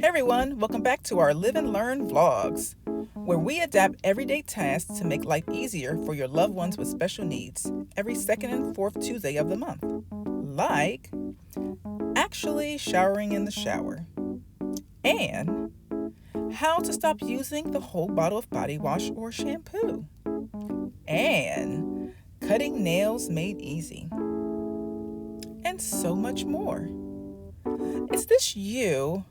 Hey everyone, welcome back to our Live and Learn vlogs, where we adapt everyday tasks to make life easier for your loved ones with special needs every second and fourth Tuesday of the month. Like actually showering in the shower, and how to stop using the whole bottle of body wash or shampoo, and cutting nails made easy, and so much more. Is this you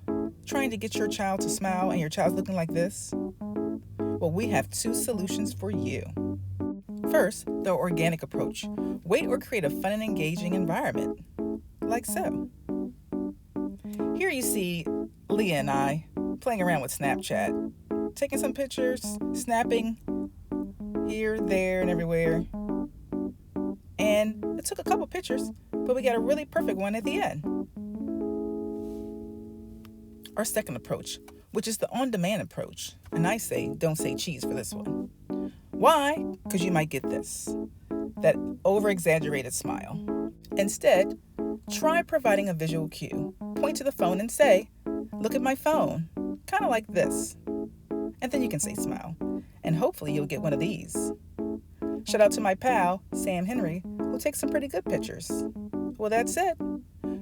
trying to get your child to smile and your child's looking like this? Well, we have two solutions for you. First, the organic approach. Wait or create a fun and engaging environment, like so. Here you see Leah and I playing around with Snapchat, taking some pictures, snapping here, there, and everywhere. And it took a couple pictures, but we got a really perfect one at the end. Our second approach, which is the on-demand approach, and I say don't say cheese for this one. Why? Because you might get this, that over-exaggerated smile. Instead, try providing a visual cue. Point to the phone and say, look at my phone, kind of like this. And then you can say smile, and hopefully you'll get one of these. Shout out to my pal, Sam Henry, who takes some pretty good pictures. Well, that's it.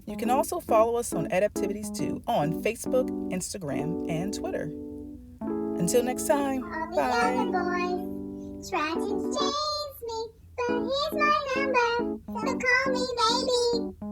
You can also follow us on Adaptivities too on Facebook, Instagram, and Twitter. Until next time, All the bye. other boys try to chase me, but here's my number, so call me baby.